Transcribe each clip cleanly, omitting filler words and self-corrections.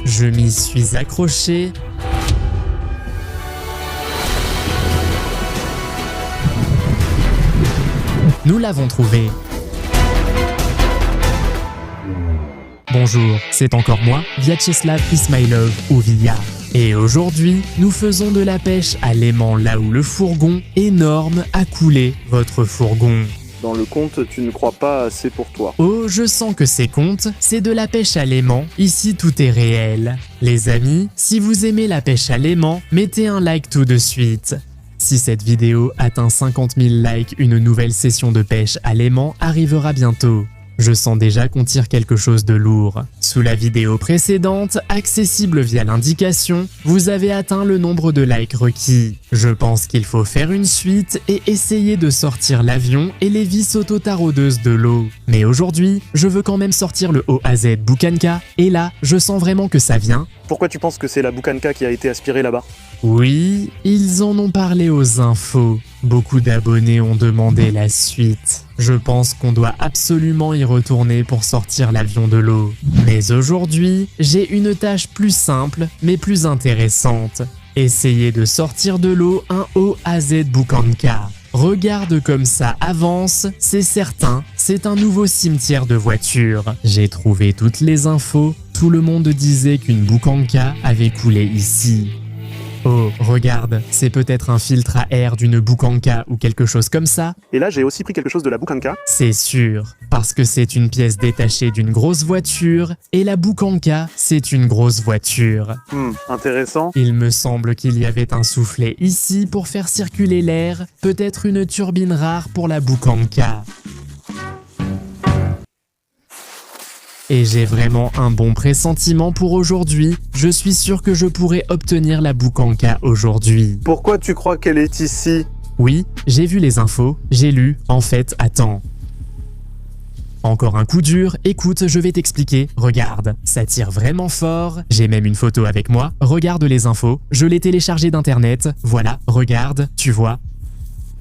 Je m'y suis accroché. Nous l'avons trouvé. Bonjour, c'est encore moi, Vyacheslav Ismailov ou Via. Et aujourd'hui, nous faisons de la pêche à l'aimant là où le fourgon énorme a coulé votre fourgon. Dans le conte, tu ne crois pas assez pour toi. Oh, je sens que ces contes, c'est de la pêche à l'aimant. Ici, tout est réel. Les amis, si vous aimez la pêche à l'aimant, mettez un like tout de suite. Si cette vidéo atteint 50 000 likes, une nouvelle session de pêche à l'aimant arrivera bientôt. Je sens déjà qu'on tire quelque chose de lourd. Sous la vidéo précédente, accessible via l'indication, vous avez atteint le nombre de likes requis. Je pense qu'il faut faire une suite et essayer de sortir l'avion et les vis auto-taraudeuses de l'eau. Mais aujourd'hui, je veux quand même sortir le OAZ Boukanka, et là, je sens vraiment que ça vient. Pourquoi tu penses que c'est la Boukanka qui a été aspirée là-bas? Oui, ils en ont parlé aux infos. Beaucoup d'abonnés ont demandé la suite. Je pense qu'on doit absolument y retourner pour sortir l'avion de l'eau. Mais aujourd'hui, j'ai une tâche plus simple, mais plus intéressante. Essayer de sortir de l'eau un OAZ Boukanka. Regarde comme ça avance, c'est certain, c'est un nouveau cimetière de voitures. J'ai trouvé toutes les infos, tout le monde disait qu'une Boukanka avait coulé ici. Oh, regarde, c'est peut-être un filtre à air d'une Boukanka ou quelque chose comme ça. Et là, j'ai aussi pris quelque chose de la Boukanka. C'est sûr, parce que c'est une pièce détachée d'une grosse voiture, et la Boukanka, c'est une grosse voiture. Intéressant. Il me semble qu'il y avait un soufflet ici pour faire circuler l'air, peut-être une turbine rare pour la Boukanka. Et j'ai vraiment un bon pressentiment pour aujourd'hui. Je suis sûr que je pourrai obtenir la Boukanka aujourd'hui. Pourquoi tu crois qu'elle est ici? Oui, j'ai vu les infos, j'ai lu, en fait, attends. Encore un coup dur, écoute, je vais t'expliquer. Regarde, ça tire vraiment fort. J'ai même une photo avec moi. Regarde les infos, je l'ai téléchargée d'internet. Voilà, regarde, tu vois.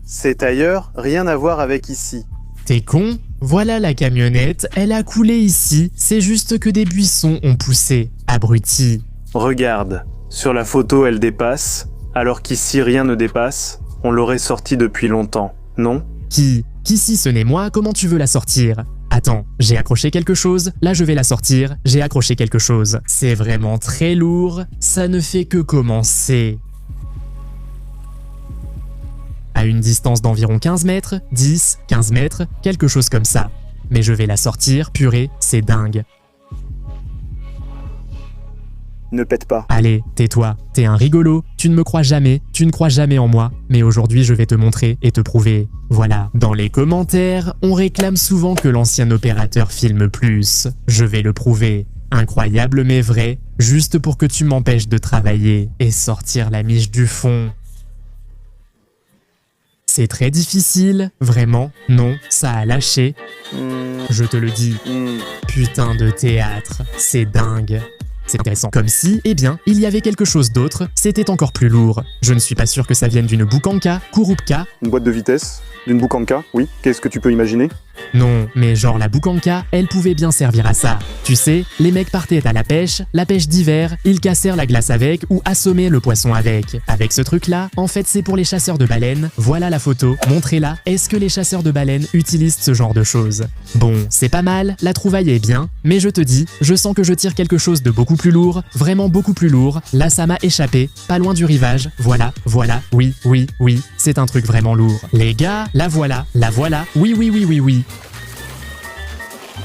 C'est ailleurs, rien à voir avec ici. T'es con? Voilà la camionnette, elle a coulé ici, c'est juste que des buissons ont poussé. Abruti. Regarde, sur la photo elle dépasse, alors qu'ici rien ne dépasse. On l'aurait sortie depuis longtemps, non? Qui si ce n'est moi, comment tu veux la sortir? Attends, j'ai accroché quelque chose, là je vais la sortir, j'ai accroché quelque chose. C'est vraiment très lourd, ça ne fait que commencer. À une distance d'environ 15 mètres, 10, 15 mètres, quelque chose comme ça. Mais je vais la sortir, purée, c'est dingue. Ne pète pas. Allez, tais-toi, t'es un rigolo, tu ne me crois jamais, tu ne crois jamais en moi, mais aujourd'hui je vais te montrer et te prouver. Voilà, dans les commentaires, on réclame souvent que l'ancien opérateur filme plus. Je vais le prouver. Incroyable mais vrai, juste pour que tu m'empêches de travailler et sortir la miche du fond. C'est très difficile, vraiment, non, ça a lâché. Je te le dis, putain de théâtre, c'est dingue. C'est intéressant. Comme si, eh bien, il y avait quelque chose d'autre, c'était encore plus lourd. Je ne suis pas sûr que ça vienne d'une Boukanka, Kurupka. Une boîte de vitesse? D'une Boukanka? Oui, qu'est-ce que tu peux imaginer? Non, mais genre la Boukanka, elle pouvait bien servir à ça. Tu sais, les mecs partaient à la pêche d'hiver, ils cassèrent la glace avec ou assommaient le poisson avec. Avec ce truc-là, en fait c'est pour les chasseurs de baleines. Voilà la photo, montrez-la. Est-ce que les chasseurs de baleines utilisent ce genre de choses? Bon, c'est pas mal, la trouvaille est bien, mais je te dis, je sens que je tire quelque chose de beaucoup plus lourd, vraiment beaucoup plus lourd. Là ça m'a échappé, pas loin du rivage. Voilà, oui, c'est un truc vraiment lourd. Les gars, la voilà, oui.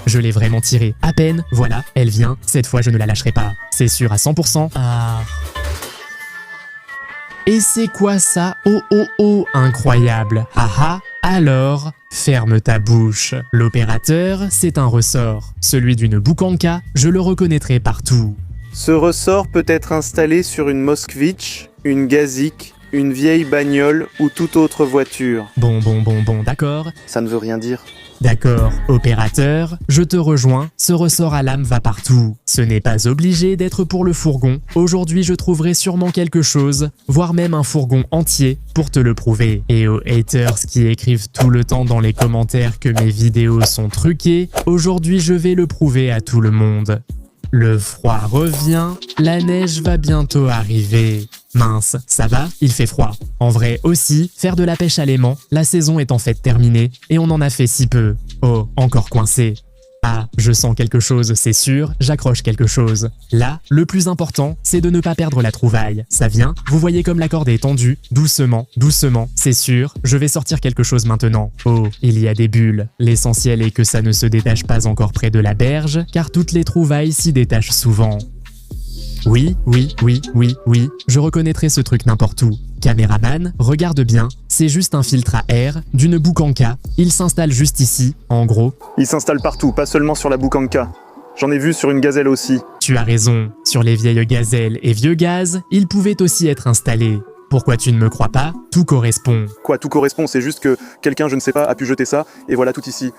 Je l'ai vraiment tirée, à peine, voilà, elle vient, cette fois je ne la lâcherai pas, c'est sûr à 100%. Ah. Et c'est quoi ça? Oh, incroyable. Ah, alors, ferme ta bouche. L'opérateur, c'est un ressort. Celui d'une Boukanka, je le reconnaîtrai partout. Ce ressort peut être installé sur une Moskvitch, une Gazik, une vieille bagnole ou toute autre voiture. Bon, d'accord. Ça ne veut rien dire. D'accord, opérateur, je te rejoins, ce ressort à lame va partout. Ce n'est pas obligé d'être pour le fourgon. Aujourd'hui, je trouverai sûrement quelque chose, voire même un fourgon entier, pour te le prouver. Et aux haters qui écrivent tout le temps dans les commentaires que mes vidéos sont truquées, aujourd'hui je vais le prouver à tout le monde. Le froid revient, la neige va bientôt arriver. Mince, ça va? Il fait froid. En vrai aussi, faire de la pêche à l'aimant, la saison est en fait terminée et on en a fait si peu. Oh, encore coincé. Ah, je sens quelque chose, c'est sûr, j'accroche quelque chose. Là, le plus important, c'est de ne pas perdre la trouvaille. Ça vient, vous voyez comme la corde est tendue, doucement, doucement, c'est sûr, je vais sortir quelque chose maintenant. Oh, il y a des bulles. L'essentiel est que ça ne se détache pas encore près de la berge, car toutes les trouvailles s'y détachent souvent. Oui, je reconnaîtrai ce truc n'importe où. Caméraman, regarde bien, c'est juste un filtre à air d'une boucanka. Il s'installe juste ici, en gros. Il s'installe partout, pas seulement sur la boucanka. J'en ai vu sur une gazelle aussi. Tu as raison, sur les vieilles gazelles et vieux gaz, il pouvait aussi être installé. Pourquoi tu ne me crois pas? Tout correspond. Quoi, tout correspond? C'est juste que quelqu'un, je ne sais pas, a pu jeter ça, et voilà tout ici.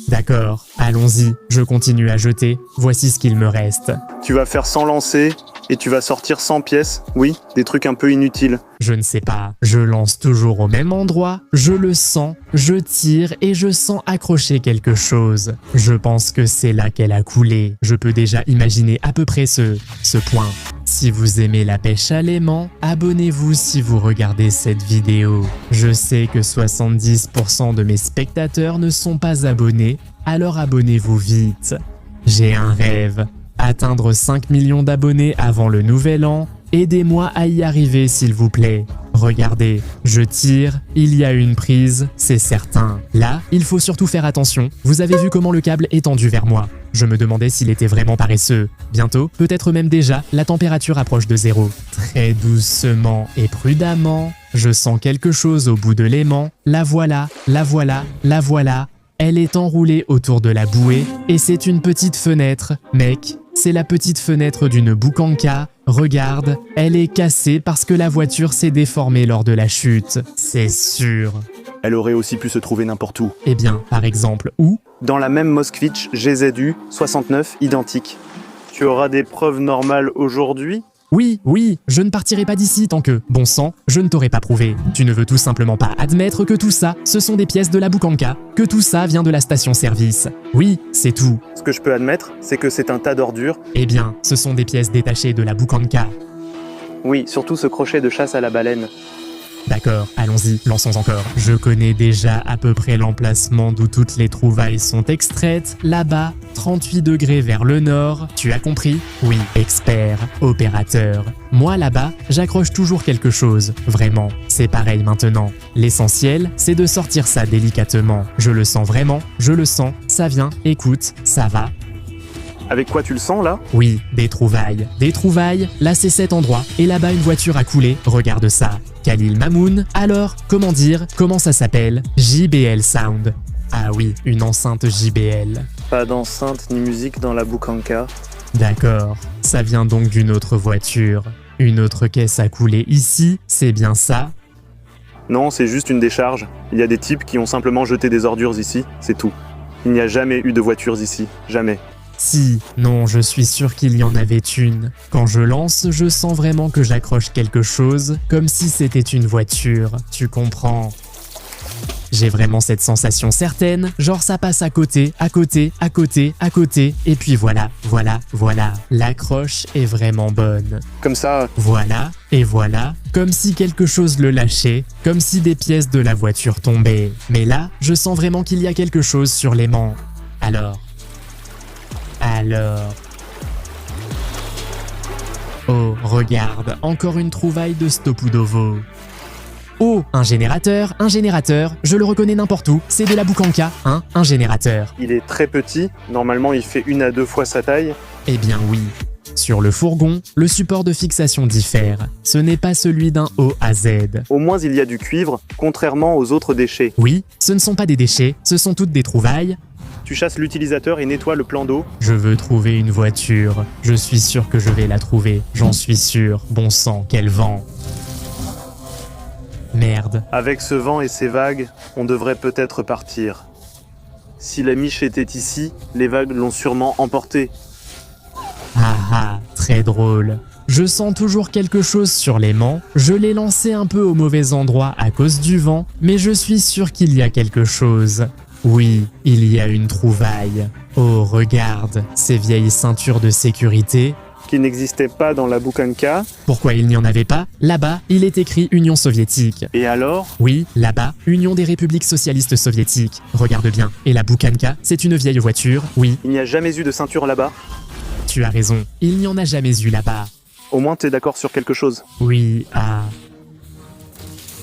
D'accord, allons-y, je continue à jeter. Voici ce qu'il me reste. Tu vas faire 100 lancers, et tu vas sortir 100 pièces. Oui, des trucs un peu inutiles. Je ne sais pas, je lance toujours au même endroit, je le sens, je tire et je sens accrocher quelque chose. Je pense que c'est là qu'elle a coulé. Je peux déjà imaginer à peu près ce point. Si vous aimez la pêche à l'aimant, abonnez-vous si vous regardez cette vidéo. Je sais que 70% de mes spectateurs ne sont pas abonnés, alors abonnez-vous vite. J'ai un rêve, atteindre 5 millions d'abonnés avant le nouvel an. Aidez-moi à y arriver s'il vous plaît. Regardez, je tire, il y a une prise, c'est certain. Là, il faut surtout faire attention. Vous avez vu comment le câble est tendu vers moi. Je me demandais s'il était vraiment paresseux. Bientôt, peut-être même déjà, la température approche de 0. Très doucement et prudemment, je sens quelque chose au bout de l'aimant. La voilà, la voilà, la voilà. Elle est enroulée autour de la bouée et c'est une petite fenêtre. Mec, c'est la petite fenêtre d'une boucanka. Regarde, elle est cassée parce que la voiture s'est déformée lors de la chute. C'est sûr. Elle aurait aussi pu se trouver n'importe où. Eh bien, par exemple, où? Dans la même Moskvitch GZU 69 identique. Tu auras des preuves normales aujourd'hui? Oui, je ne partirai pas d'ici tant que, bon sang, je ne t'aurai pas prouvé. Tu ne veux tout simplement pas admettre que tout ça, ce sont des pièces de la boucanka, que tout ça vient de la station-service. Oui, c'est tout. Ce que je peux admettre, c'est que c'est un tas d'ordures. Eh bien, ce sont des pièces détachées de la boucanka. Oui, surtout ce crochet de chasse à la baleine. D'accord, allons-y, lançons encore. Je connais déjà à peu près l'emplacement d'où toutes les trouvailles sont extraites. Là-bas, 38 degrés vers le nord. Tu as compris? Oui, expert, opérateur. Moi, là-bas, j'accroche toujours quelque chose. Vraiment, c'est pareil maintenant. L'essentiel, c'est de sortir ça délicatement. Je le sens vraiment, je le sens. Ça vient, écoute, ça va. Avec quoi tu le sens là? Oui, des trouvailles. Des trouvailles, là c'est cet endroit. Et là-bas, une voiture a coulé. Regarde ça. Khalil Mamoun. Alors, comment dire? Comment ça s'appelle? JBL Sound. Ah oui, une enceinte JBL. Pas d'enceinte ni musique dans la boucanka. D'accord, ça vient donc d'une autre voiture. Une autre caisse a coulé ici, c'est bien ça? Non, c'est juste une décharge. Il y a des types qui ont simplement jeté des ordures ici, c'est tout. Il n'y a jamais eu de voitures ici, jamais. Si, non, je suis sûr qu'il y en avait une. Quand je lance, je sens vraiment que j'accroche quelque chose, comme si c'était une voiture, tu comprends? J'ai vraiment cette sensation certaine, genre ça passe à côté, à côté, à côté, à côté, et puis voilà. L'accroche est vraiment bonne. Comme ça. Voilà, et voilà, comme si quelque chose le lâchait, comme si des pièces de la voiture tombaient. Mais là, je sens vraiment qu'il y a quelque chose sur l'aimant. Alors... Oh, regarde, encore une trouvaille de Stopudovo. Oh, un générateur, je le reconnais n'importe où, c'est de la boucanka, hein, un générateur. Il est très petit, normalement il fait 1 à 2 fois sa taille. Eh bien oui. Sur le fourgon, le support de fixation diffère. Ce n'est pas celui d'un O à Z. Au moins il y a du cuivre, contrairement aux autres déchets. Oui, ce ne sont pas des déchets, ce sont toutes des trouvailles. Tu chasses l'utilisateur et nettoies le plan d'eau. Je veux trouver une voiture. Je suis sûr que je vais la trouver. J'en suis sûr. Bon sang, quel vent. Merde. Avec ce vent et ces vagues, on devrait peut-être partir. Si la miche était ici, les vagues l'ont sûrement emportée. Ah, très drôle. Je sens toujours quelque chose sur l'aimant. Je l'ai lancé un peu au mauvais endroit à cause du vent, mais je suis sûr qu'il y a quelque chose. Oui, il y a une trouvaille. Oh, regarde, ces vieilles ceintures de sécurité. Qui n'existait pas dans la Boukanka. Pourquoi il n'y en avait pas? Là-bas, il est écrit Union soviétique. Et alors? Oui, là-bas, Union des républiques socialistes soviétiques. Regarde bien. Et la Boukanka, c'est une vieille voiture, oui. Il n'y a jamais eu de ceinture là-bas? Tu as raison, il n'y en a jamais eu là-bas. Au moins t'es d'accord sur quelque chose. Oui,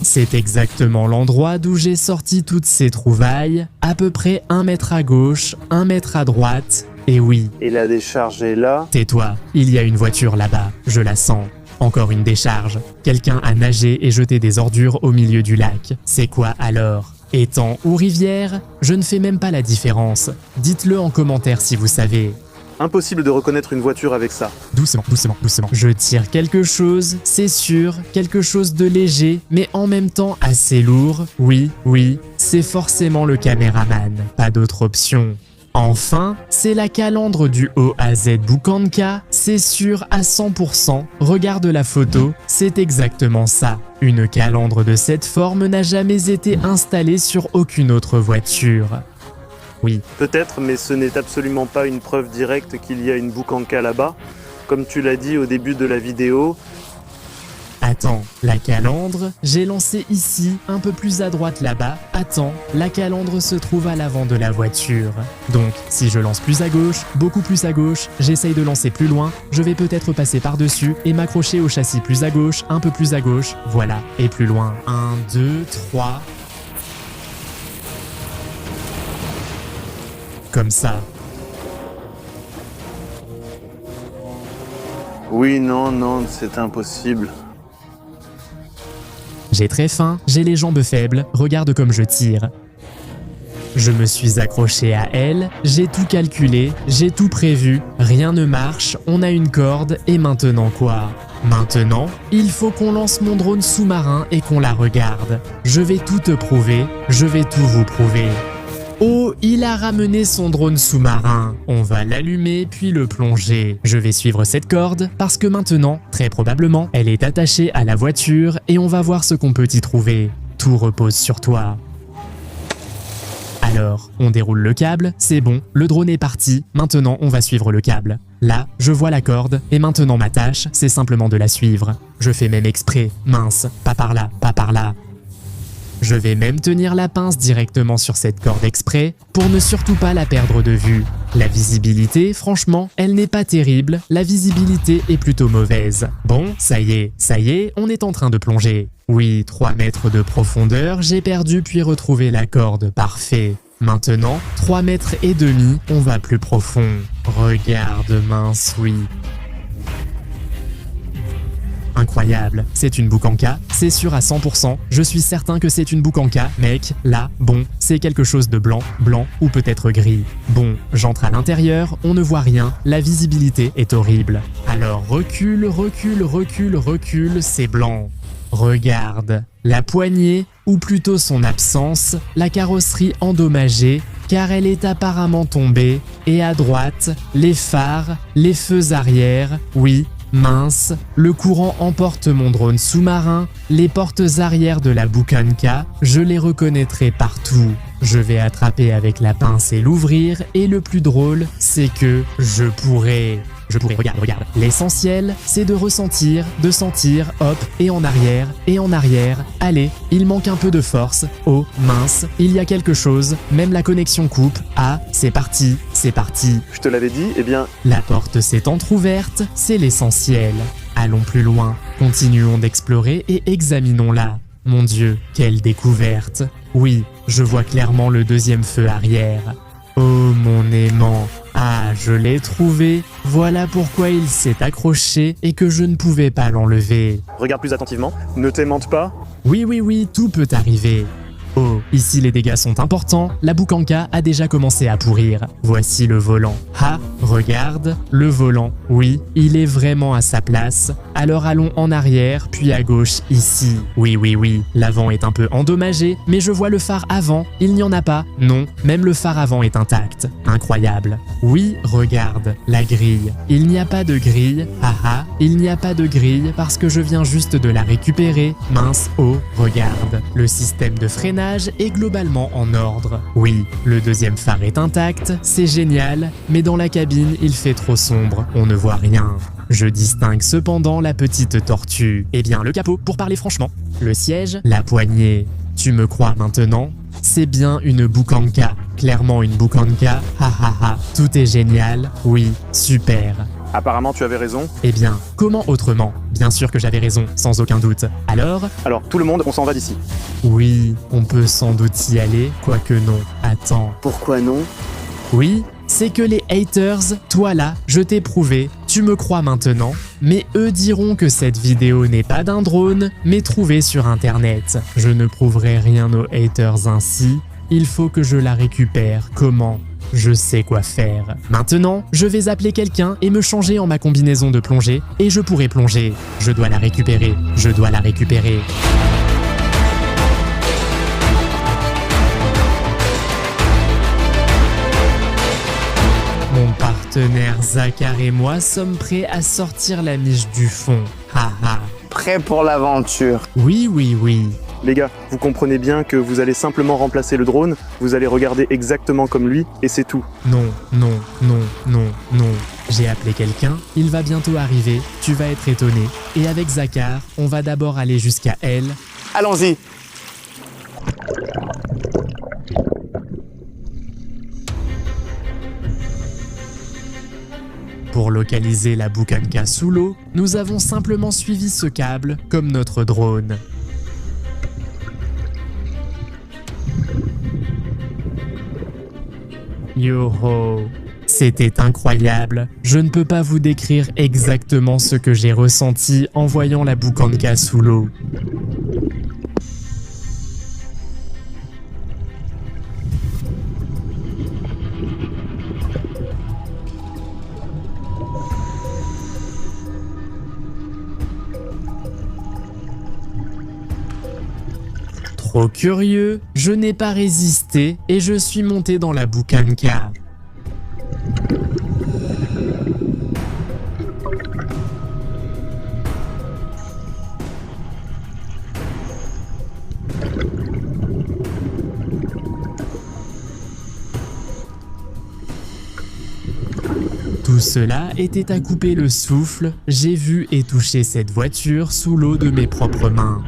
c'est exactement l'endroit d'où j'ai sorti toutes ces trouvailles, à peu près 1 mètre à gauche, 1 mètre à droite, et oui. Et la décharge est là. Tais-toi, il y a une voiture là-bas, je la sens. Encore une décharge. Quelqu'un a nagé et jeté des ordures au milieu du lac. C'est quoi alors? Étang ou rivière? Je ne fais même pas la différence. Dites-le en commentaire si vous savez. Impossible de reconnaître une voiture avec ça. Doucement, doucement, doucement. Je tire quelque chose, c'est sûr, quelque chose de léger, mais en même temps assez lourd. Oui, oui, c'est forcément le caméraman. Pas d'autre option. Enfin, c'est la calandre du OAZ Boukanka, c'est sûr à 100%. Regarde la photo, c'est exactement ça. Une calandre de cette forme n'a jamais été installée sur aucune autre voiture. Oui. Peut-être, mais ce n'est absolument pas une preuve directe qu'il y a une Boukanka là-bas. Comme tu l'as dit au début de la vidéo. Attends, la calandre, j'ai lancé ici, un peu plus à droite là-bas. Attends, la calandre se trouve à l'avant de la voiture. Donc, si je lance plus à gauche, beaucoup plus à gauche, j'essaye de lancer plus loin, je vais peut-être passer par-dessus et m'accrocher au châssis plus à gauche, un peu plus à gauche, voilà, et plus loin. 1, 2, 3... Comme ça. Oui, non, c'est impossible. J'ai très faim, j'ai les jambes faibles, regarde comme je tire. Je me suis accroché à elle, j'ai tout calculé, j'ai tout prévu, rien ne marche, on a une corde, et maintenant quoi? Maintenant, il faut qu'on lance mon drone sous-marin et qu'on la regarde. Je vais tout te prouver, je vais tout vous prouver. Oh, il a ramené son drone sous-marin. On va l'allumer puis le plonger. Je vais suivre cette corde parce que maintenant, très probablement, elle est attachée à la voiture et on va voir ce qu'on peut y trouver. Tout repose sur toi. Alors, on déroule le câble, c'est bon, le drone est parti, maintenant on va suivre le câble. Là, je vois la corde, et maintenant ma tâche, c'est simplement de la suivre. Je fais même exprès, mince, pas par là, pas par là. Je vais même tenir la pince directement sur cette corde exprès pour ne surtout pas la perdre de vue. La visibilité, franchement, elle n'est pas terrible, la visibilité est plutôt mauvaise. Bon, ça y est, on est en train de plonger. Oui, 3 mètres de profondeur, j'ai perdu puis retrouvé la corde, parfait. Maintenant, 3 mètres et demi, on va plus profond. Regarde, mince, oui. Incroyable, c'est une Boukanka, c'est sûr à 100%, je suis certain que c'est une Boukanka, mec, là, bon, c'est quelque chose de blanc ou peut-être gris. Bon, j'entre à l'intérieur, on ne voit rien, la visibilité est horrible. Alors recule, c'est blanc. Regarde, la poignée, ou plutôt son absence, la carrosserie endommagée, car elle est apparemment tombée, et à droite, les phares, les feux arrière, oui, mince, le courant emporte mon drone sous-marin, les portes arrière de la Boukanka, je les reconnaîtrai partout. Je vais attraper avec la pince et l'ouvrir, et le plus drôle, c'est que je pourrais, regarde. L'essentiel, c'est de ressentir, de sentir, hop, et en arrière. Allez, il manque un peu de force. Oh, mince, il y a quelque chose, même la connexion coupe. Ah, c'est parti. Je te l'avais dit, eh bien... La porte s'est entrouverte, c'est l'essentiel. Allons plus loin, continuons d'explorer et examinons-la. Mon Dieu, quelle découverte. Oui, je vois clairement le deuxième feu arrière. Oh mon aimant, ah je l'ai trouvé, voilà pourquoi il s'est accroché et que je ne pouvais pas l'enlever. Regarde plus attentivement, ne t'aimante pas. Oui, tout peut arriver. Oh, ici les dégâts sont importants, la Boukanka a déjà commencé à pourrir. Voici le volant. Ah, regarde, le volant. Oui, il est vraiment à sa place. Alors allons en arrière, puis à gauche, ici. Oui, l'avant est un peu endommagé, mais je vois le phare avant, il n'y en a pas. Non, même le phare avant est intact. Incroyable. Oui, regarde, la grille. Il n'y a pas de grille. Ah, il n'y a pas de grille parce que je viens juste de la récupérer. Mince, oh, regarde. Le système de freinage est globalement en ordre. Oui, le deuxième phare est intact, c'est génial, mais dans la cabine, il fait trop sombre, on ne voit rien. Je distingue cependant la petite tortue. Eh bien, le capot, pour parler franchement. Le siège, la poignée. Tu me crois maintenant? C'est bien une Boukanka. Clairement une Boukanka. Ha ha ha. Tout est génial. Oui, super. Apparemment, tu avais raison. Eh bien, comment autrement? Bien sûr que j'avais raison, sans aucun doute. Alors, tout le monde, on s'en va d'ici. oui, on peut sans doute y aller, quoique non. Attends. Pourquoi non? Oui, c'est que les haters, toi là, je t'ai prouvé, tu me crois maintenant, mais eux diront que cette vidéo n'est pas d'un drone, mais trouvée sur internet. Je ne prouverai rien aux haters ainsi, il faut que je la récupère. Comment? Je sais quoi faire. Maintenant, je vais appeler quelqu'un et me changer en ma combinaison de plongée, et je pourrai plonger. Je dois la récupérer, je dois la récupérer. Mon partenaire Zakar et moi sommes prêts à sortir la miche du fond. Haha. Prêt pour l'aventure. Oui, oui, oui. Les gars, vous comprenez bien que vous allez simplement remplacer le drone, vous allez regarder exactement comme lui, et c'est tout. Non, non, non, non, non. J'ai appelé quelqu'un, il va bientôt arriver, tu vas être étonné. Et avec Zakar, on va d'abord aller jusqu'à elle. Allons-y. Pour localiser la Boukanka sous l'eau, nous avons simplement suivi ce câble comme notre drone. Yoho! C'était incroyable. Je ne peux pas vous décrire exactement ce que j'ai ressenti en voyant la Boukanka sous l'eau. Trop curieux, je n'ai pas résisté et je suis monté dans la Boukanka. Tout cela était à couper le souffle, j'ai vu et touché cette voiture sous l'eau de mes propres mains.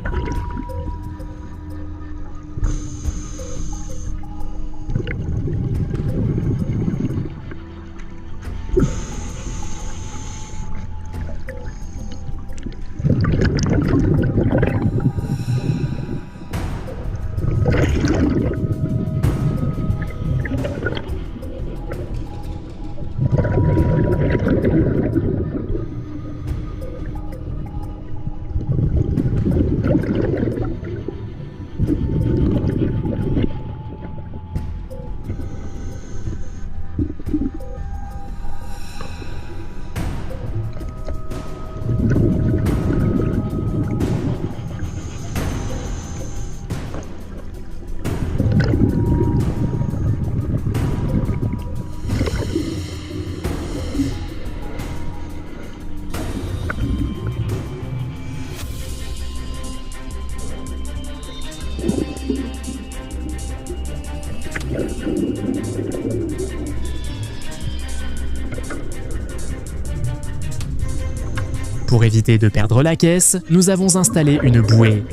Pour éviter de perdre la caisse, nous avons installé une bouée.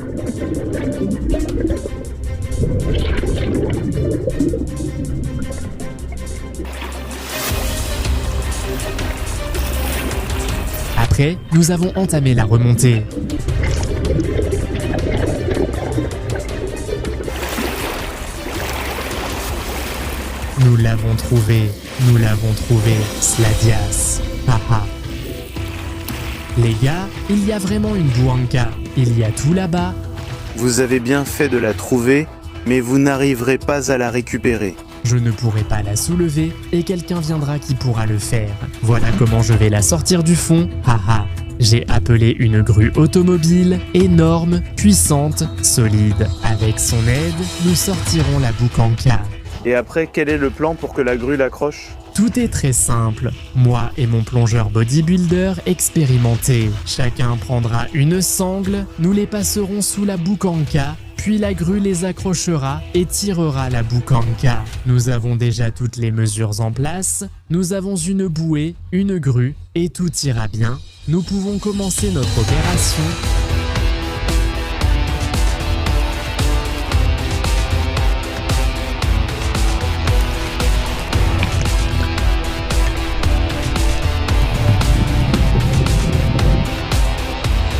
Après, nous avons entamé la remontée. Nous l'avons trouvé, Sladias. Haha. Les gars, il y a vraiment une Boukanka. Il y a tout là-bas. Vous avez bien fait de la trouver, mais vous n'arriverez pas à la récupérer. Je ne pourrai pas la soulever et quelqu'un viendra qui pourra le faire. Voilà comment je vais la sortir du fond. Haha. J'ai appelé une grue automobile, énorme, puissante, solide. Avec son aide, nous sortirons la Boukanka. Et après, quel est le plan pour que la grue l'accroche? Tout est très simple. Moi et mon plongeur bodybuilder expérimenté. Chacun prendra une sangle, nous les passerons sous la Boukanka, puis la grue les accrochera et tirera la boucanca. Nous avons déjà toutes les mesures en place, nous avons une bouée, une grue et tout ira bien. Nous pouvons commencer notre opération.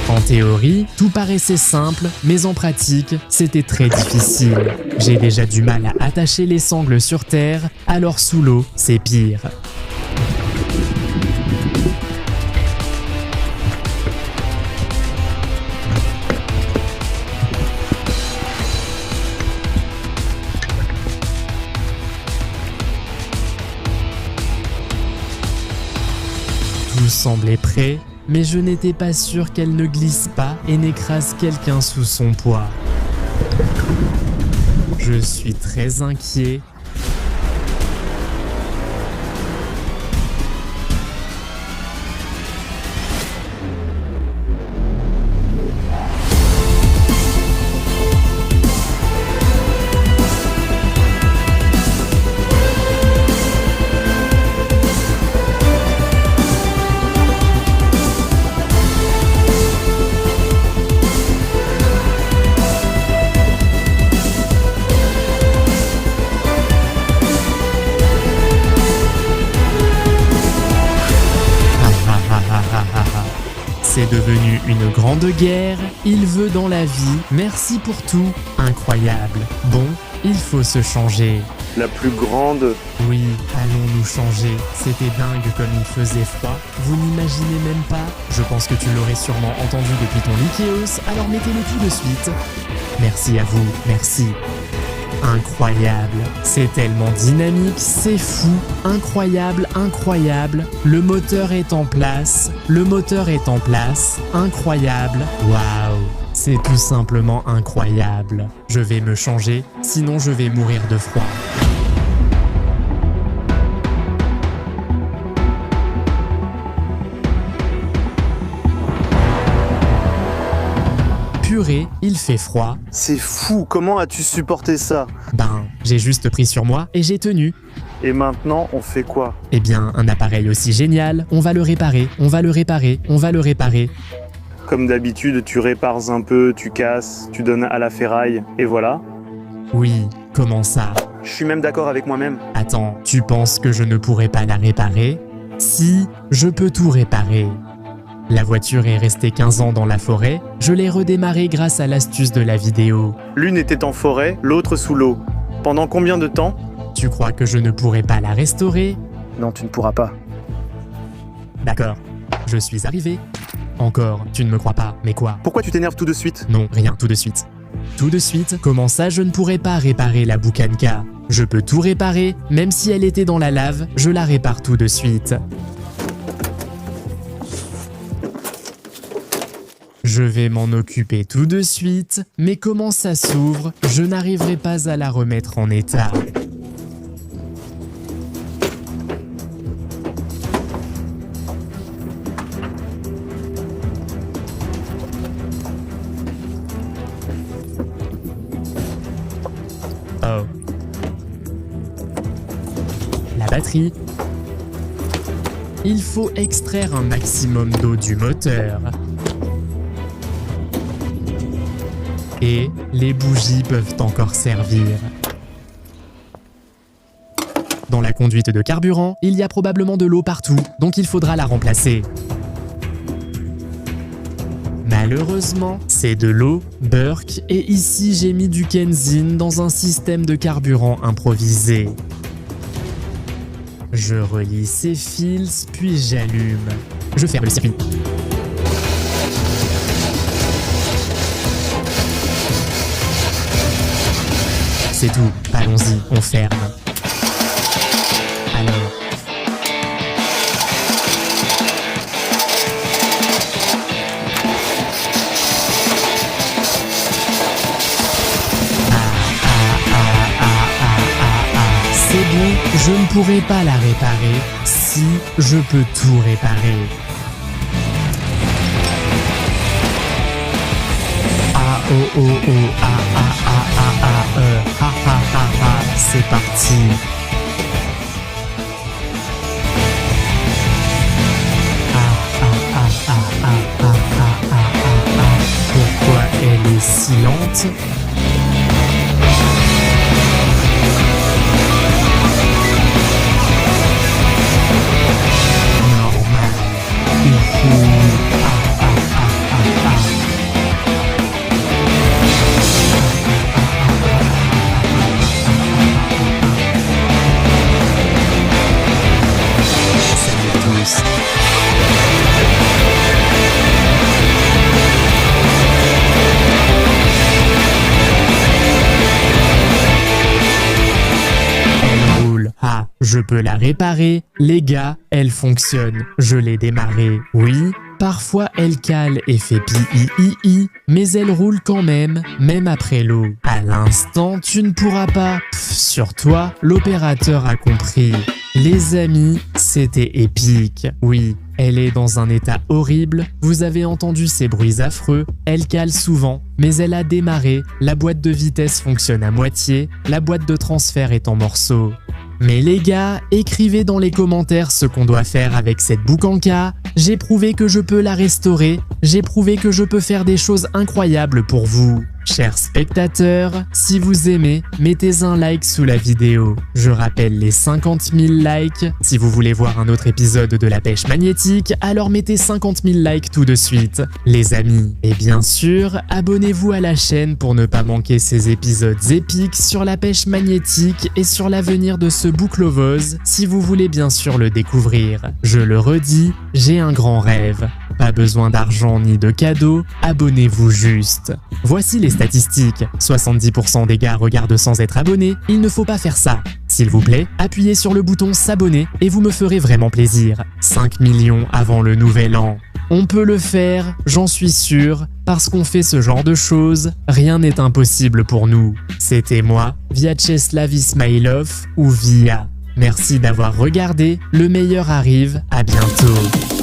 En théorie, tout paraissait simple, mais en pratique, c'était très difficile. J'ai déjà du mal à attacher les sangles sur terre, alors sous l'eau, c'est pire. Tout semblait prêt, mais je n'étais pas sûr qu'elle ne glisse pas et n'écrase quelqu'un sous son poids. Je suis très inquiet. C'est devenu une grande guerre, il veut dans la vie, merci pour tout, incroyable. Bon, il faut se changer. La plus grande... Oui, allons nous changer. C'était dingue comme il faisait froid. Vous n'imaginez même pas. Je pense que tu l'aurais sûrement entendu depuis ton Ikeos, alors mettez-le tout de suite. Merci à vous, merci. Incroyable, c'est tellement dynamique, c'est fou, incroyable, incroyable. Le moteur est en place, incroyable, waouh, c'est tout simplement incroyable. Je vais me changer, sinon je vais mourir de froid. Purée, il fait froid. C'est fou, comment as-tu supporté ça? Ben, j'ai juste pris sur moi et j'ai tenu. Et maintenant, on fait quoi? Eh bien, un appareil aussi génial, on va le réparer, on va le réparer, on va le réparer. Comme d'habitude, tu répares un peu, tu casses, tu donnes à la ferraille, et voilà. Oui, comment ça? Je suis même d'accord avec moi-même. Attends, tu penses que je ne pourrais pas la réparer? Si, je peux tout réparer. La voiture est restée 15 ans dans la forêt, je l'ai redémarrée grâce à l'astuce de la vidéo. L'une était en forêt, l'autre sous l'eau. Pendant combien de temps? Tu crois que je ne pourrais pas la restaurer? Non, tu ne pourras pas. D'accord, je suis arrivé. Encore, tu ne me crois pas, mais quoi? Pourquoi tu t'énerves tout de suite? Non, rien, tout de suite. Tout de suite, comment ça je ne pourrais pas réparer la boucanca? Je peux tout réparer, même si elle était dans la lave, je la répare tout de suite. Je vais m'en occuper tout de suite, mais comment ça s'ouvre, je n'arriverai pas à la remettre en état. Oh. La batterie. Il faut extraire un maximum d'eau du moteur. Et les bougies peuvent encore servir. Dans la conduite de carburant, il y a probablement de l'eau partout, donc il faudra la remplacer. Malheureusement, c'est de l'eau, Burke, et ici j'ai mis du Kenzin dans un système de carburant improvisé. Je relie ces fils, puis j'allume. Je ferme le circuit. C'est tout, allons-y, on ferme. Alors. C'est bon, je ne pourrai pas la réparer si je peux tout réparer. C'est parti. Pourquoi elle est si lente? Je peux la réparer. Les gars, elle fonctionne. Je l'ai démarrée. Oui, parfois elle cale et fait pi-i-i-i, mais elle roule quand même après l'eau. À l'instant, tu ne pourras pas. Sur toi, l'opérateur a compris. Les amis, c'était épique. Oui, elle est dans un état horrible. Vous avez entendu ces bruits affreux. Elle cale souvent, mais elle a démarré. La boîte de vitesse fonctionne à moitié. La boîte de transfert est en morceaux. Mais les gars, écrivez dans les commentaires ce qu'on doit faire avec cette Boukanka. J'ai prouvé que je peux la restaurer. J'ai prouvé que je peux faire des choses incroyables pour vous. Chers spectateurs, si vous aimez, mettez un like sous la vidéo. Je rappelle les 50 000 likes. Si vous voulez voir un autre épisode de la pêche magnétique, alors mettez 50 000 likes tout de suite, les amis. Et bien sûr, abonnez-vous à la chaîne pour ne pas manquer ces épisodes épiques sur la pêche magnétique et sur l'avenir de ce bouclovose, si vous voulez bien sûr le découvrir. Je le redis, j'ai un grand rêve. Pas besoin d'argent ni de cadeaux, abonnez-vous juste. Voici les statistiques. 70% des gars regardent sans être abonnés, il ne faut pas faire ça. S'il vous plaît, appuyez sur le bouton s'abonner et vous me ferez vraiment plaisir. 5 millions avant le nouvel an. On peut le faire, j'en suis sûr, parce qu'on fait ce genre de choses, rien n'est impossible pour nous. C'était moi, Vyacheslav Ismailov ou Via. Merci d'avoir regardé, le meilleur arrive, à bientôt.